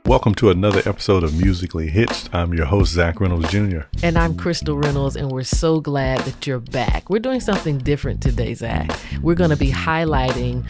Welcome to another episode of Musically Hitched. I'm your host, Zach Reynolds Jr. And I'm Crystal Reynolds, and we're so glad that you're back. We're doing something different today, Zach. We're going to be highlighting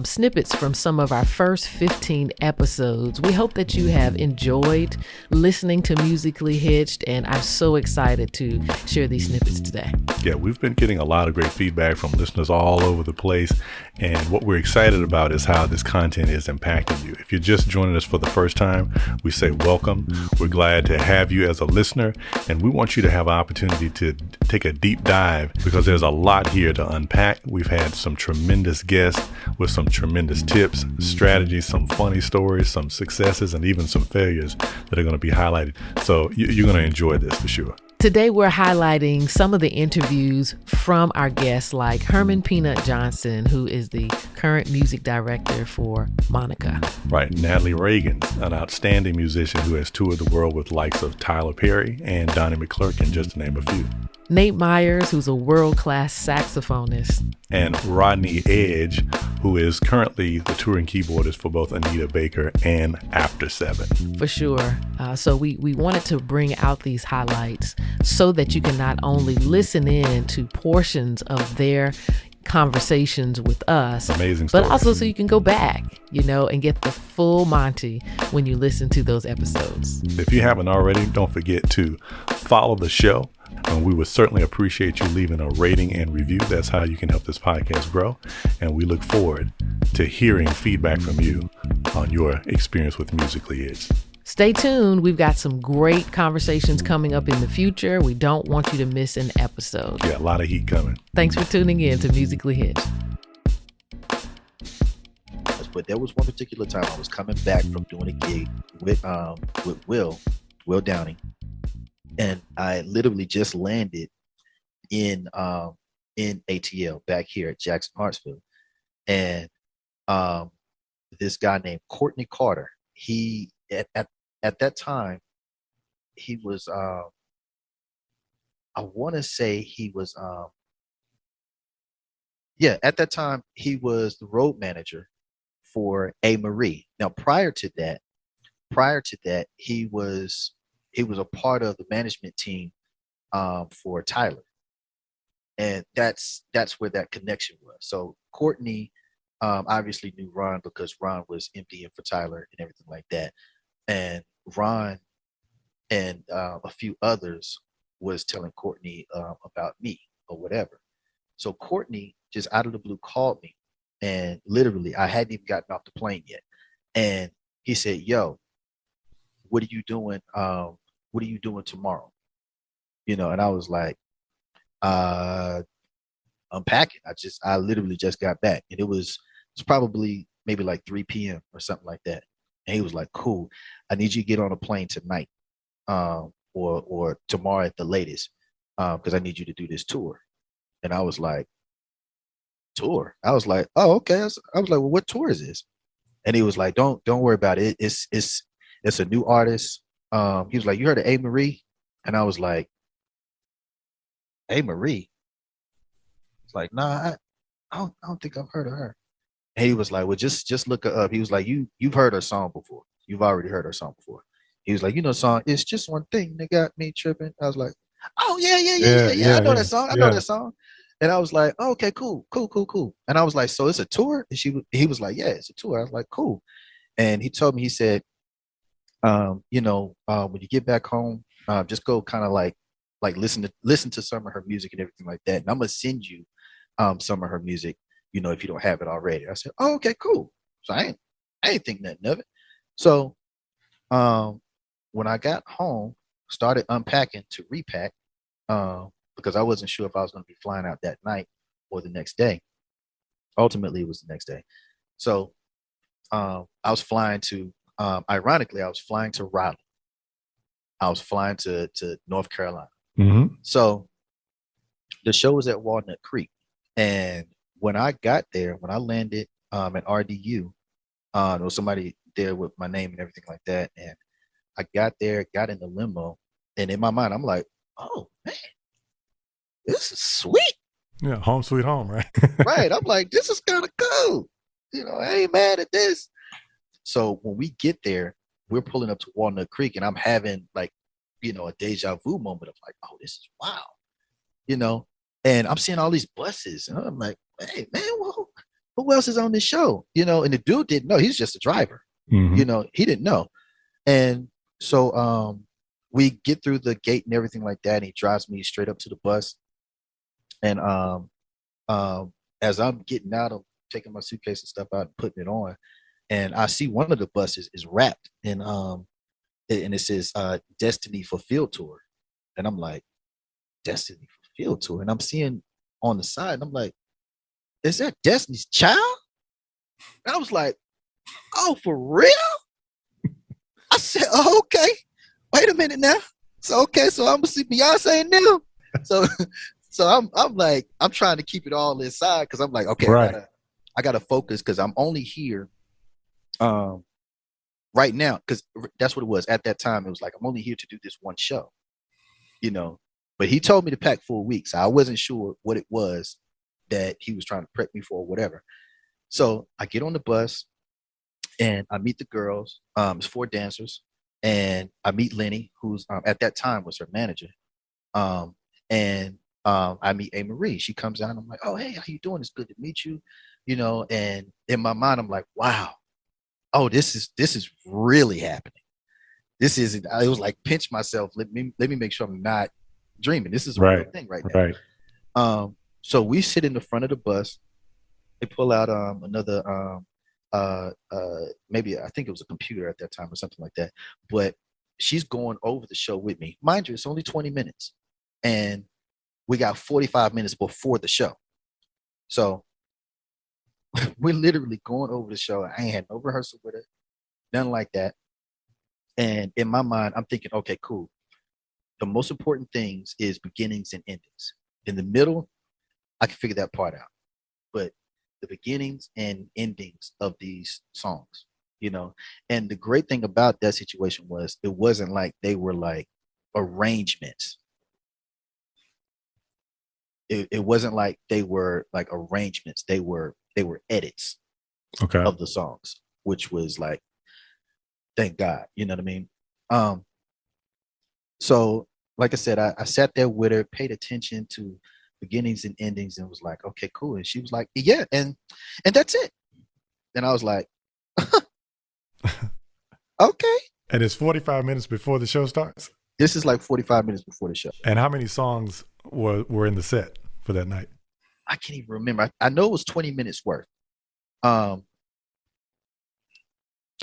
snippets from some of our first 15 episodes. We hope that you have enjoyed listening to Musically Hitched, and I'm so excited to share these snippets today. Yeah, we've been getting a lot of great feedback from listeners all over the place, and what we're excited about is how this content is impacting you. If you're just joining us for the first time, we say welcome. We're glad to have you as a listener, and we want you to have an opportunity to take a deep dive because there's a lot here to unpack. We've had some tremendous guests with some tremendous tips, strategies, some funny stories, some successes, and even some failures that are going to be highlighted. So you're going to enjoy this for sure. Today, we're highlighting some of the interviews from our guests like Herman PNut Johnson, who is the current music director for Monica. Right. Natalie Ragins, an outstanding musician who has toured the world with likes of Tyler Perry and Donnie McClurkin, just to name a few. Nate Myers, who's a world-class saxophonist. And Rodney Edge, who is currently the touring keyboardist for both Anita Baker and After 7. For sure. So we wanted to bring out these highlights so that you can not only listen in to portions of their conversations with us, amazing but stories. also so you can go back, and get the full Monty when you listen to those episodes. If you haven't already, don't forget to follow the show. And we would certainly appreciate you leaving a rating and review. That's how you can help this podcast grow. And we look forward to hearing feedback from you on your experience with Musically Hitched. Stay tuned. We've got some great conversations coming up in the future. We don't want you to miss an episode. Yeah, a lot of heat coming. Thanks for tuning in to Musically Hitched. But there was one particular time I was coming back from doing a gig with Will Downing. And I literally just landed in ATL back here at Jackson Hartsfield. And this guy named Courtney Carter, he at that time, he was I want to say he was at that time he was the road manager for A. Marie. Now prior to that, he was a part of the management team for Tyler. And that's where that connection was. So Courtney obviously knew Ron because Ron was MDing for Tyler and everything like that. And Ron and a few others was telling Courtney about me or whatever. So Courtney just out of the blue called me, and literally I hadn't even gotten off the plane yet. And he said, "Yo, what are you doing? What are you doing tomorrow?" And I was like, unpacking. I literally just got back, and it's probably maybe like 3 p.m. or something like that. And he was like, "Cool, I need you to get on a plane tonight, or tomorrow at the latest, because I need you to do this tour." And I was like, "Tour?" I was like, "Oh, okay." I was like, "Well, what tour is this?" And he was like, "Don't worry about it. It's a new artist." He was like, "You heard of A. Marie?" And I was like, "A. Marie?" It's like, "Nah, I don't think I've heard of her." And he was like, "Well, just look her up." He was like, "You've heard her song before. You've already heard her song before." He was like, "The song, it's just one thing that got me tripping." I was like, "Oh yeah. I know that song. I know that song." And I was like, "Oh, okay, cool. And I was like, "So it's a tour?" And he was like, "Yeah, it's a tour." I was like, "Cool." And he told me, he said, when you get back home, just go kind of like listen to some of her music and everything like that. And I'm gonna send you some of her music, if you don't have it already. I said, "Oh, okay, cool." So I ain't think nothing of it. So when I got home, started unpacking to repack, because I wasn't sure if I was going to be flying out that night or the next day. Ultimately, it was the next day. So I was flying to, ironically, I was flying to Raleigh. I was flying to North Carolina. Mm-hmm. So the show was at Walnut Creek. And when I got there, when I landed at RDU, there was somebody there with my name and everything like that. And I got there, got in the limo. And in my mind, I'm like, "Oh, man, this is sweet." Yeah, home sweet home, right? Right. I'm like, this is kind of cool. I ain't mad at this. So when we get there, we're pulling up to Walnut Creek, and I'm having like, a deja vu moment of like, oh, this is wow, you know, and I'm seeing all these buses, and I'm like, hey man, well, who else is on this show? And the dude didn't know. He's just a driver. He didn't know. And so we get through the gate and everything like that, and he drives me straight up to the bus. And as I'm getting out, I'm taking my suitcase and stuff out and putting it on, and I see one of the buses is wrapped in and it says Destiny Fulfilled Tour. And I'm like, Destiny Fulfilled Tour. And I'm seeing on the side, and I'm like, is that Destiny's Child? And I was like, oh, for real? I said, oh, okay. Wait a minute now. So okay, so I'm gonna see Beyonce now. So I'm like, I'm trying to keep it all inside because I'm like, okay, right. I gotta focus because I'm only here right now, because that's what it was at that time. It was like, I'm only here to do this one show, but he told me to pack for a week, so I wasn't sure what it was that he was trying to prep me for or whatever. So I get on the bus and I meet the girls. It's 4 dancers, and I meet Lenny, who's at that time was her manager. And I meet A. Marie. She comes out, and I'm like, oh, hey, how you doing? It's good to meet you. And in my mind, I'm like, wow, oh, this is really happening. This isn't. I was like, pinch myself. Let me make sure I'm not dreaming. This is a real thing right now. Right. So we sit in the front of the bus. They pull out another maybe I think it was a computer at that time or something like that. But she's going over the show with me. Mind you, it's only 20 minutes, and we got 45 minutes before the show. So we're literally going over the show. I ain't had no rehearsal with her, nothing like that. And in my mind, I'm thinking, okay, cool. The most important things is beginnings and endings. In the middle, I can figure that part out. But the beginnings and endings of these songs, and the great thing about that situation was it wasn't like they were like arrangements. It wasn't like they were like arrangements. They were edits of the songs, which was like, thank God, you know what I mean? So like I said, I sat there with her, paid attention to beginnings and endings, and was like, okay, cool. And she was like, yeah, and that's it. And I was like, okay. And it's 45 minutes before the show starts? This is like 45 minutes before the show. And how many songs were in the set for that night? I can't even remember. I know it was 20 minutes worth. So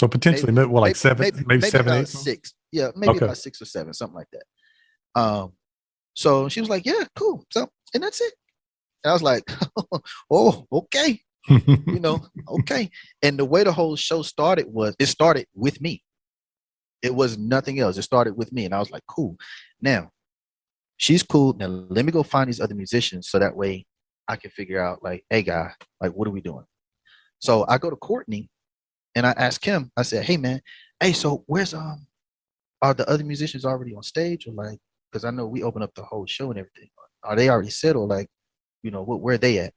potentially maybe 7, maybe 7, 8? 6. Yeah, maybe about 6 or 7, something like that. So she was like, yeah, cool. So, and that's it. And I was like, oh, okay. Okay. And the way the whole show started was, it started with me. It was nothing else. It started with me. And I was like, cool. Now, she's cool. Now, let me go find these other musicians so that way I can figure out, like, hey, guy, like, what are we doing? So I go to Courtney and I ask him, I said, hey, man, hey, so where's, are the other musicians already on stage? Or like, because I know we open up the whole show and everything. Are they already set, or like, where are they at?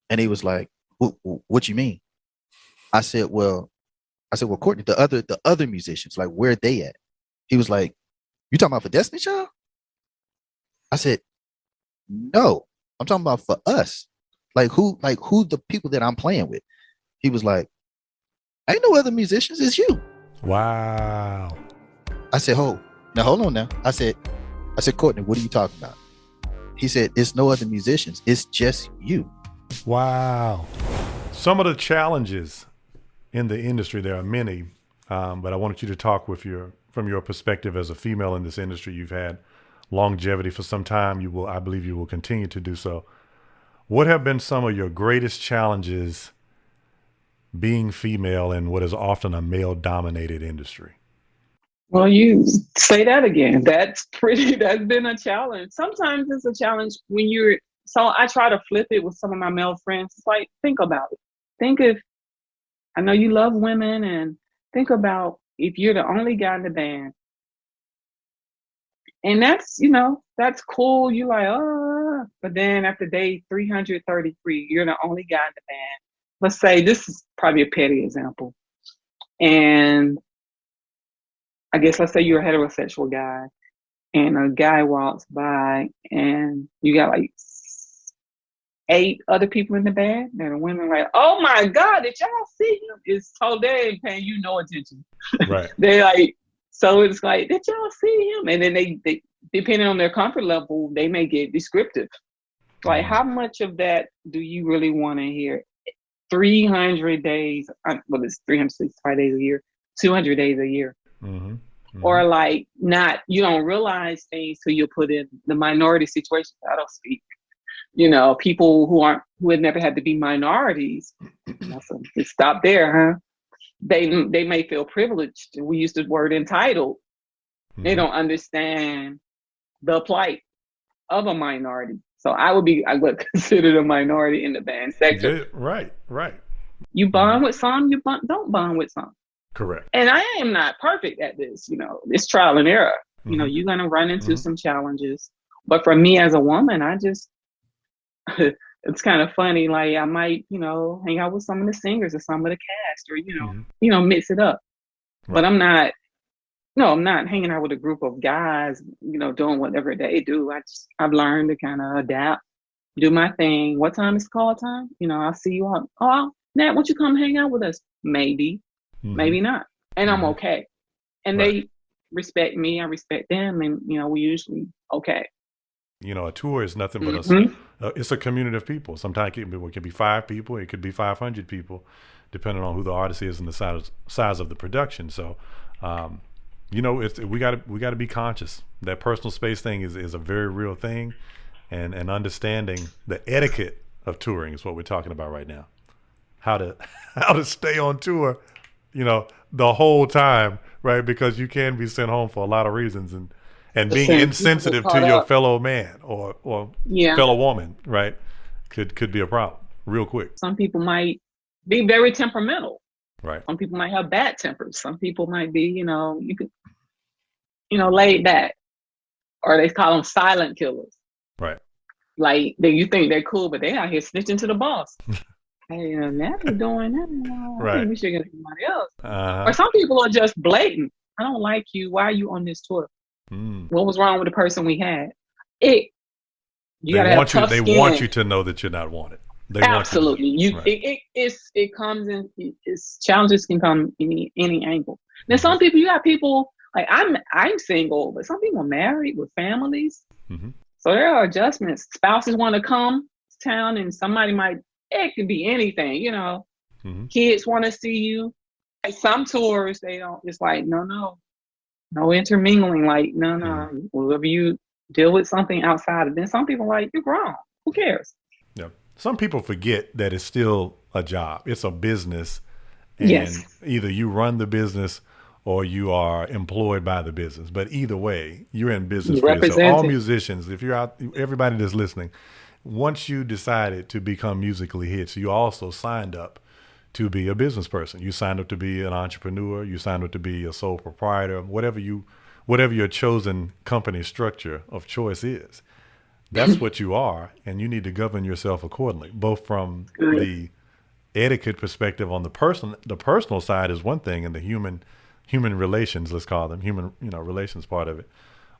And he was like, what you mean? I said, well, Courtney, the other musicians, like, where are they at? He was like, you talking about for Destiny Child? I said, no, I'm talking about for us. Like who the people that I'm playing with? He was like, ain't no other musicians, it's you. Wow. I said, hold on now. I said, Courtney, what are you talking about? He said, it's no other musicians, it's just you. Wow. Some of the challenges in the industry, there are many, but I wanted you to talk from your perspective as a female in this industry. You've had longevity for some time. I believe you will continue to do so. What have been some of your greatest challenges being female in what is often a male-dominated industry? Well, you say that again. That's been a challenge. Sometimes it's a challenge so I try to flip it with some of my male friends. It's like, think about it. Think if, I know you love women, and think about if you're the only guy in the band. And that's, that's cool. You're like, oh, but then after day 333, you're the only guy in the band. Let's say, this is probably a petty example. And I guess let's say you're a heterosexual guy and a guy walks by and you got like 8 other people in the band and the women like, oh my God, did y'all see him? It's so they ain't paying you no attention. Right. They like, so it's like, did y'all see him? And then they depending on their comfort level, they may get descriptive. Like, how much of that do you really want to hear? 300 days, well, it's 365 days a year, 200 days a year. Or like not, you don't realize things till you put in the minority situation. I don't speak. You know, people who had never had to be minorities. So stop there, huh? They may feel privileged. We use the word entitled. They don't understand the plight of a minority. So I would consider a minority in the band sector. Right. You bond with some, don't bond with some. Correct. And I am not perfect at this, you know, it's trial and error. You know, you're going to run into some challenges. But for me as a woman, I just, it's kind of funny. Like I might, you know, hang out with some of the singers or some of the cast or, you know, mix it up. Right. But I'm not hanging out with a group of guys, you know, doing whatever they do. I've learned to kind of adapt, do my thing. What time is call time? You know, I'll see you all. Oh, Nat, won't you come hang out with us? Maybe, maybe not. And I'm okay. And they respect me. I respect them. And, you know, we usually okay. You know, a tour is nothing but it's a community of people. Sometimes it can be 5 people. It could be 500 people, depending on who the artist is and the size of the production. So, you know, we got to be conscious. That personal space thing is a very real thing, and understanding the etiquette of touring is what we're talking about right now. How to stay on tour, you know, the whole time, right? Because you can be sent home for a lot of reasons, and being insensitive to your fellow man or fellow woman, right, could be a problem real quick. Some people might be very temperamental. Right. Some people might have bad tempers. Some people might be, you know, laid back, or they call them silent killers. Right. Like you think they're cool, but they out here snitching to the boss. Hey, Natalie doing that. I think we should get somebody else. Or some people are just blatant. I don't like you. Why are you on this tour? What was wrong with the person we had? They want you to know that you're not wanted. Absolutely. It comes in. Challenges can come in any angle. Now, some people, you got people like I'm single, but some people are married with families. So there are adjustments. Spouses want to come to town, and it could be anything, you know. Kids want to see you. Like some tours, they don't. It's like no intermingling. Like no. Whenever you deal with something outside of, then some people are like, you're grown. Who cares? Yeah. Some people forget that it's still a job. It's a business. And either you run the business or you are employed by the business. But either way, you're in business for yourself. All musicians, if you're out, everybody that's listening, once you decided to become musically hits, you also signed up to be a business person. You signed up to be an entrepreneur. You signed up to be a sole proprietor, whatever your chosen company structure of choice is. That's what you are, and you need to govern yourself accordingly, both from the etiquette perspective on the personal side is one thing, and the human relations, let's call them human, relations part of it,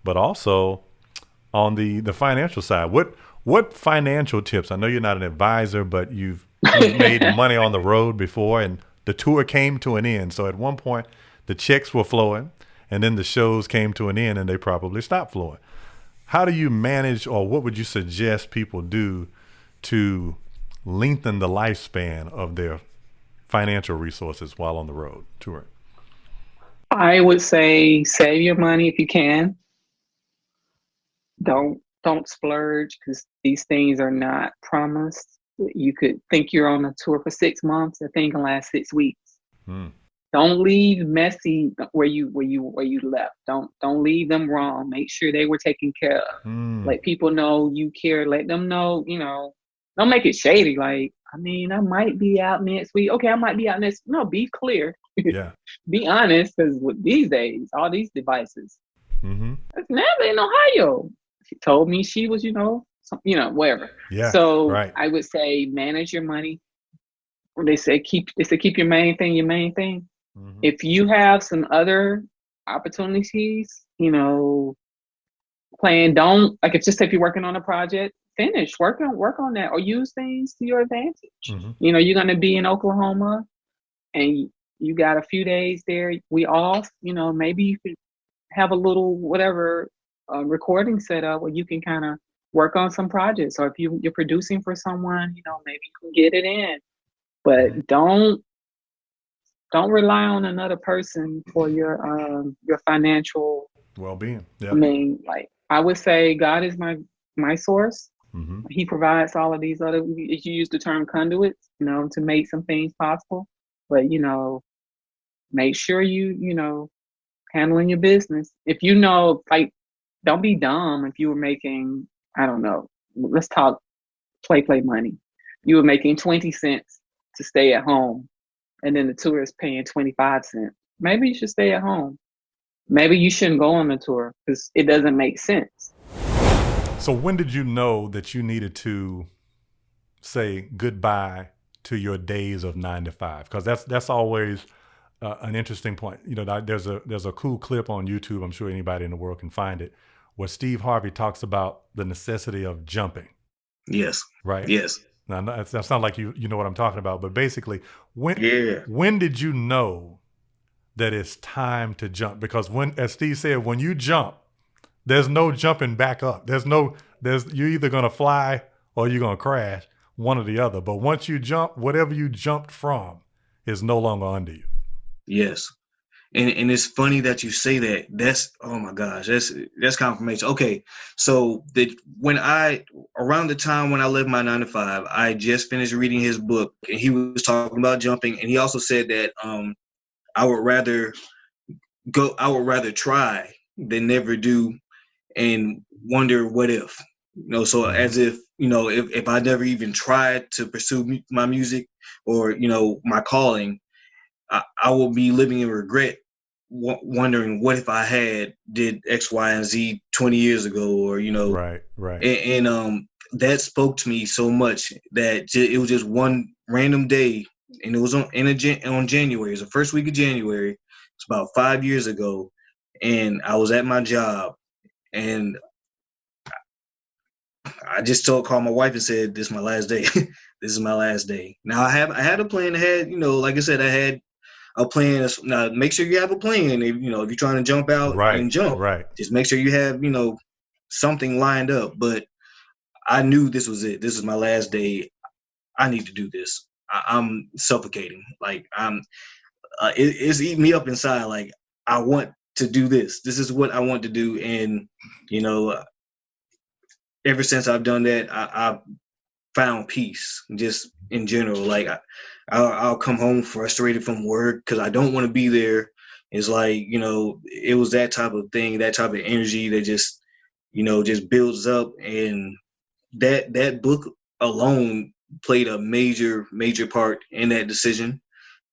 but also on the financial side. What financial tips? I know you're not an advisor, but you've made money on the road before, and the tour came to an end. So at one point, the checks were flowing, and then the shows came to an end, and they probably stopped flowing. How do you manage, or what would you suggest people do to lengthen the lifespan of their financial resources while on the road touring? I would say save your money if you can. Don't splurge, because these things are not promised. You could think you're on a tour for 6 months. The thing can last 6 weeks. Don't leave messy where you left. Don't leave them wrong. Make sure they were taken care of. Let people know you care. Let them know, don't make it shady. Like, I might be out next week. Okay, I might be out next. No, be clear. Yeah. Be honest, because with these days, all these devices. That's Natalie in Ohio. She told me she was, whatever. Yeah. So I would say manage your money. They say keep your main thing your main thing. If you have some other opportunities, don't like if you're working on a project, work on that, or use things to your advantage. You're going to be in Oklahoma and you got a few days there, we off, maybe you could have a little whatever recording set up where you can kind of work on some projects, or if you're producing for someone, maybe you can get it in. But don't rely on another person for your financial well-being. Yep. I mean, like I would say God is my source. He provides all of these other, you use the term conduits, to make some things possible. But, make sure you handling your business. If don't be dumb. If you were making, I don't know, let's talk play money. You were making 20 cents to stay at home, and then the tour is paying 25 cents. Maybe you should stay at home. Maybe you shouldn't go on the tour because it doesn't make sense. So when did you know that you needed to say goodbye to your days of 9 to 5? Because that's always an interesting point. There's a cool clip on YouTube. I'm sure anybody in the world can find it, where Steve Harvey talks about the necessity of jumping. Yes. Right. Yes. Now that's not like you know what I'm talking about, but basically, when did you know that it's time to jump? Because as Steve said, when you jump, there's no jumping back up. You're either going to fly or you're going to crash, one or the other. But once you jump, whatever you jumped from is no longer under you. Yes. And it's funny that you say that. That's, oh my gosh, that's confirmation. Okay. So around the time when I left my 9 to 5, I just finished reading his book, and he was talking about jumping. And he also said that, I would rather try than never do and wonder what if, so as if, if I never even tried to pursue my music or, my calling, I will be living in regret, wondering what if I had did X, Y, and Z 20 years ago, or, Right. And that spoke to me so much that it was just one random day, and it was on January. It was the first week of January. It's about 5 years ago, and I was at my job, and I just called my wife and said, "This is my last day. This is my last day." Now I had a plan ahead. Like I said, I had a plan. Now make sure you have a plan. If you're trying to jump out and jump, right. Just make sure you have something lined up. But I knew this was it. This is my last day. I need to do this. I'm suffocating. Like it's eating me up inside. Like I want to do this. This is what I want to do. And ever since I've done that, I've found peace just in general. Like I'll come home frustrated from work because I don't want to be there. It's like, it was that type of thing, that type of energy that just, just builds up. And that book alone played a major, major part in that decision.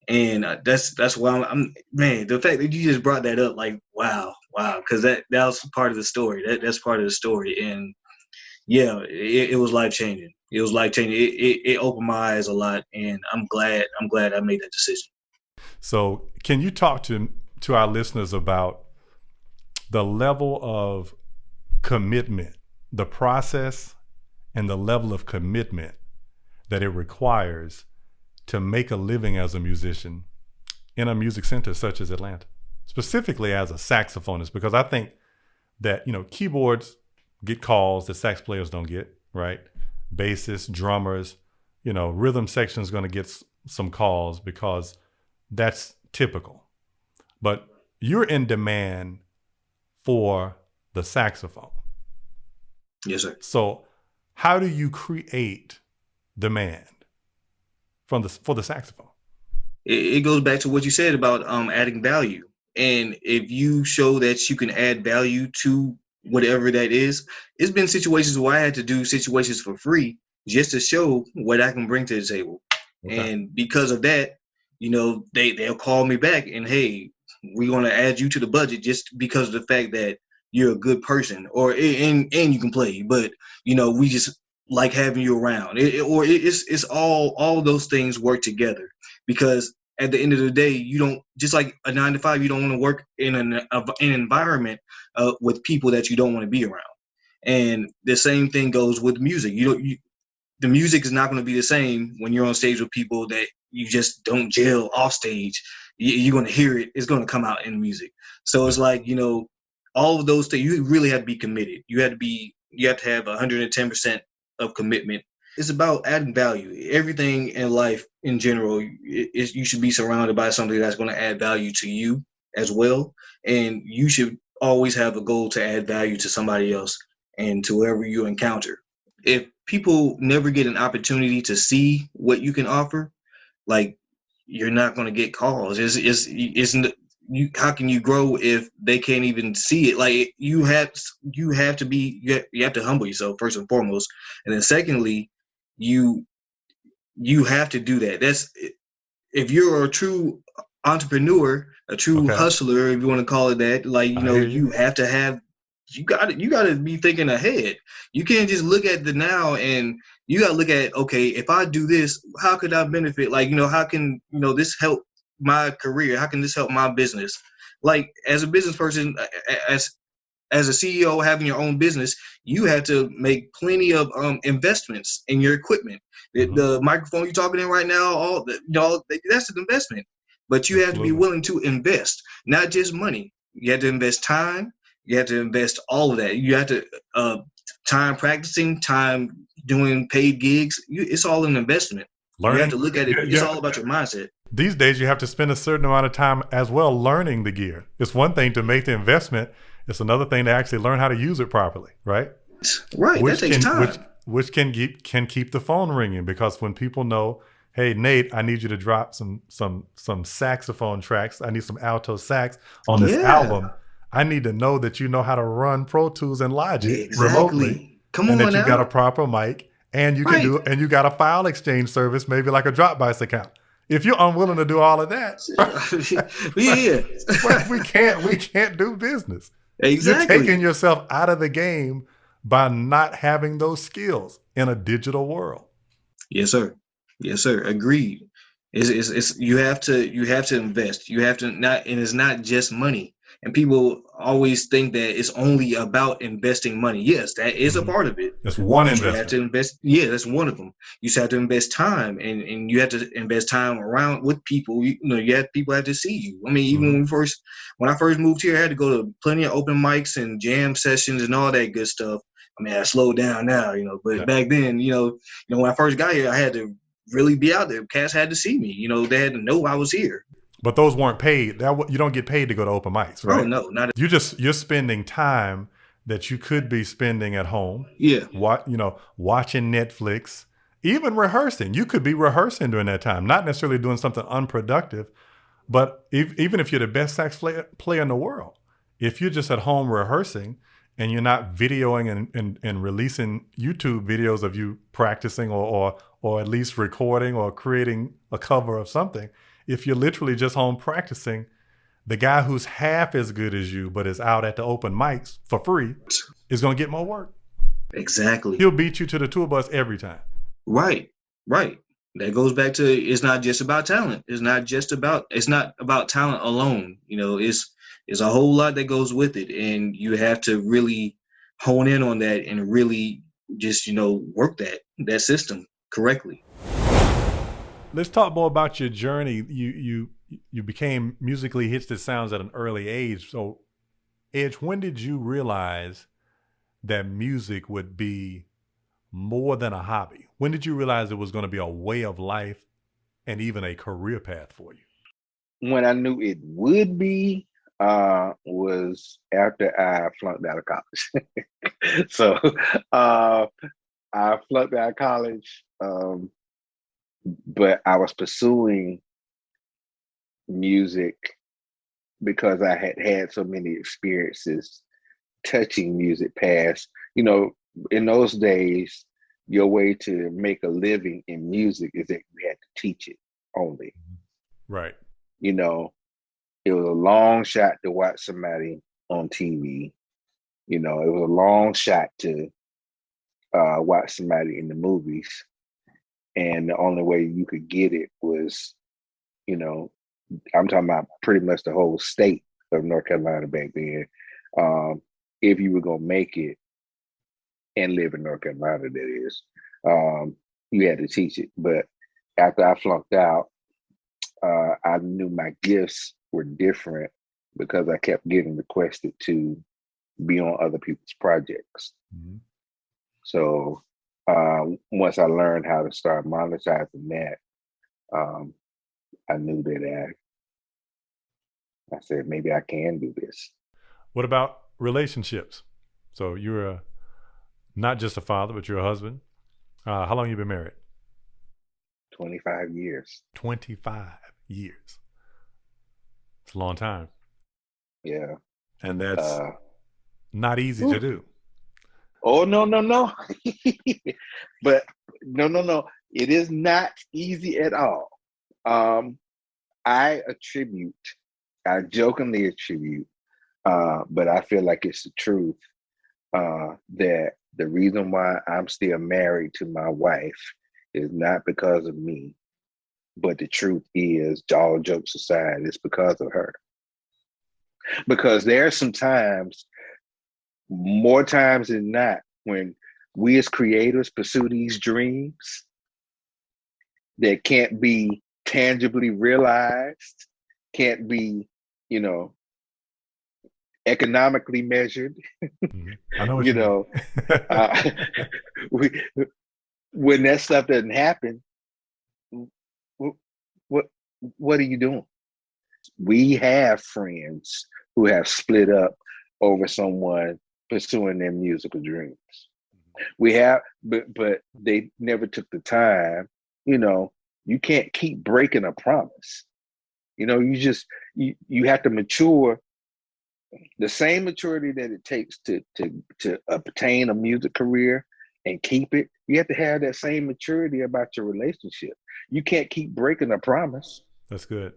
And that's why I'm man, the fact that you just brought that up, like, wow. Cause that was part of the story. That's part of the story. And yeah, it was life changing. It was life changing. It opened my eyes a lot, and I'm glad I made that decision. So can you talk to our listeners about the level of commitment, the process and the level of commitment that it requires to make a living as a musician in a music center such as Atlanta, specifically as a saxophonist? Because I think that, keyboards get calls that sax players don't get, right? Bassists, drummers, rhythm section is going to get some calls because that's typical. But you're in demand for the saxophone. Yes, sir. So how do you create demand for the saxophone? It goes back to what you said about adding value. And if you show that you can add value to whatever that is, it's been situations where I had to do situations for free just to show what I can bring to the table. Okay. And because of that, they'll call me back and, hey, we're going to add you to the budget just because of the fact that you're a good person, and you can play, but we just like having you around. It's all those things work together, because at the end of the day, you don't, just like a 9 to 5, you don't want to work in an environment with people that you don't want to be around. And the same thing goes with music. The music is not going to be the same when you're on stage with people that you just don't gel off stage. You're going to hear it. It's going to come out in music. So it's like, all of those things, you really have to be committed. You have to have 110% of commitment. It's about adding value. Everything in life in general, you should be surrounded by somebody that's going to add value to you as well. And you should always have a goal to add value to somebody else and to whoever you encounter. If people never get an opportunity to see what you can offer, like, you're not going to get calls. How can you grow if they can't even see it? Like, you have to humble yourself first and foremost, and then secondly, you have to do that. That's, if you're a true entrepreneur, a true hustler, if you want to call it that. Like, you have to have. You got to be thinking ahead. You can't just look at the now, and you got to look at, okay, if I do this, how could I benefit? Like, how can this help my career? How can this help my business? Like, as a business person, as a CEO having your own business, you have to make plenty of investments in your equipment. The microphone you're talking in right now, that's an investment. But you have to be willing to invest, not just money. You have to invest time. You have to invest all of that. You have to time practicing, time doing paid gigs. It's all an investment. Learning. You have to look at it. It's all about your mindset. These days, you have to spend a certain amount of time as well learning the gear. It's one thing to make the investment. It's another thing to actually learn how to use it properly, right? Right. That takes time. Which can keep the phone ringing, because when people know, hey, Nate, I need you to drop some saxophone tracks. I need some alto sax on this album. I need to know that you know how to run Pro Tools and Logic remotely. Come on, and that now. You got a proper mic, and you can and you got a file exchange service, maybe like a Dropbox account. If you're unwilling to do all of that, we can't do business. Exactly. You're taking yourself out of the game by not having those skills in a digital world. Yes, sir. Agreed. It's you have to invest. You have to not, and it's not just money. And people always think that it's only about investing money. Yes, that is a part of it. That's one investment. You have to invest. Yeah, that's one of them. You just have to invest time, and you have to invest time around with people. People have to see you. I mean, even when I first moved here, I had to go to plenty of open mics and jam sessions and all that good stuff. I mean, I slowed down now, but back then, when I first got here, I had to really be out there. Cats had to see me. They had to know I was here. But those weren't paid. You don't get paid to go to open mics, right? Oh, no, not at all. You're spending time that you could be spending at home. Yeah. Watching Netflix, even rehearsing. You could be rehearsing during that time, not necessarily doing something unproductive. But even if you're the best sax player in the world, if you're just at home rehearsing and you're not videoing and releasing YouTube videos of you practicing or at least recording or creating a cover of something, if you're literally just home practicing, the guy who's half as good as you but is out at the open mics for free is going to get more work. Exactly. He'll beat you to the tour bus every time. Right. That goes back to, it's not just about talent. It's not about talent alone. It's a whole lot that goes with it, and you have to really hone in on that and really just work that system correctly. Let's talk more about your journey. You became musically hits that sounds at an early age. So, Edge, when did you realize that music would be more than a hobby? When did you realize it was going to be a way of life and even a career path for you? When I knew it would be was after I flunked out of college. So I flunked out of college. But I was pursuing music because I had had so many experiences touching music past. In those days, your way to make a living in music is that you had to teach it only. Right. It was a long shot to watch somebody on TV. It was a long shot to watch somebody in the movies. And the only way you could get it was, You know, I'm talking about pretty much the whole state of North Carolina back then. If you were gonna make it and live in North Carolina, that is, you had to teach it. But after I flunked out, I knew my gifts were different because I kept getting requested to be on other people's projects. Mm-hmm. So once I learned how to start monetizing that, I knew that I said, maybe I can do this. What about relationships? So you're not just a father, but you're a husband. How long have you been married? 25 years. 25 years. It's a long time. Yeah. And that's not easy to do. Oh, no. But no. It is not easy at all. I jokingly attribute, but I feel like it's the truth, that the reason why I'm still married to my wife is not because of me, but the truth is, all jokes aside, it's because of her. Because there are some times, more times than not, when we as creators pursue these dreams that can't be tangibly realized, can't be, economically measured. Mm-hmm. I know what when that stuff doesn't happen, what are you doing? We have friends who have split up over someone pursuing their musical dreams. We have, but they never took the time. You can't keep breaking a promise. You have to mature. The same maturity that it takes to obtain a music career and keep it, you have to have that same maturity about your relationship. You can't keep breaking a promise. That's good.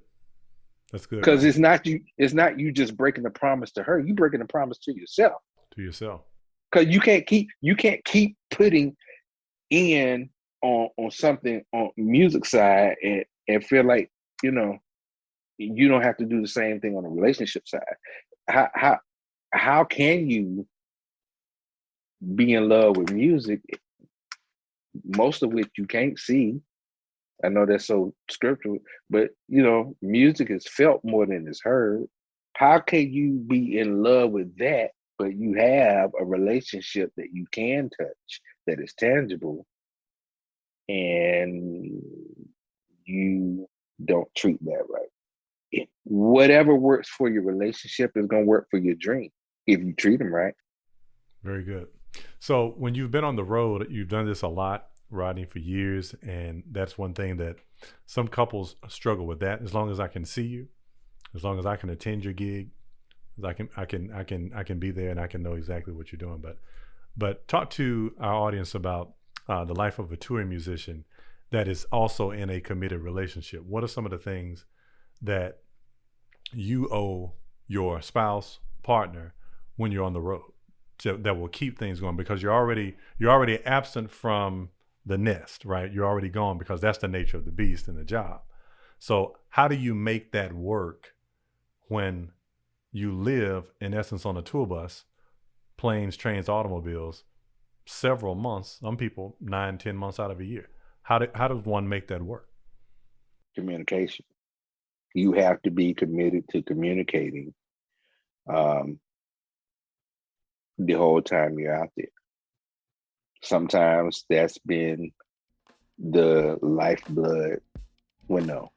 Because it's not you just breaking a promise to her. You breaking a promise to yourself. Because you can't keep putting in on something on music side and feel like you don't have to do the same thing on the relationship side. How can you be in love with music, most of which you can't see? I know that's so scriptural, but music is felt more than it's heard. How can you be in love with that, but you have a relationship that you can touch, that is tangible, and you don't treat that right? Whatever works for your relationship is going to work for your dream if you treat them right. Very good. So when you've been on the road, you've done this a lot, Rodney, for years, and that's one thing that some couples struggle with. That as long as I can see you, as long as I can attend your gig, I can be there and I can know exactly what you're doing. But talk to our audience about the life of a touring musician that is also in a committed relationship. What are some of the things that you owe your spouse, partner, when you're on the road, that will keep things going? Because you're already absent from the nest, right? You're already gone because that's the nature of the beast and the job. So how do you make that work when you live, in essence, on a tour bus, planes, trains, automobiles, several months, some people 9-10 months out of a year? How does one make that work? Communication. You have to be committed to communicating the whole time you're out there. Sometimes that's been the lifeblood. Well, no.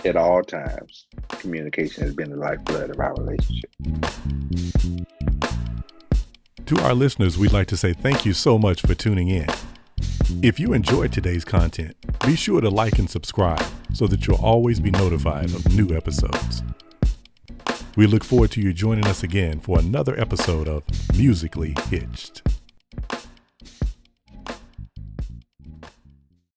At all times, communication has been the lifeblood of our relationship. To our listeners, we'd like to say thank you so much for tuning in. If you enjoyed today's content, be sure to like and subscribe so that you'll always be notified of new episodes. We look forward to you joining us again for another episode of Musically Hitched.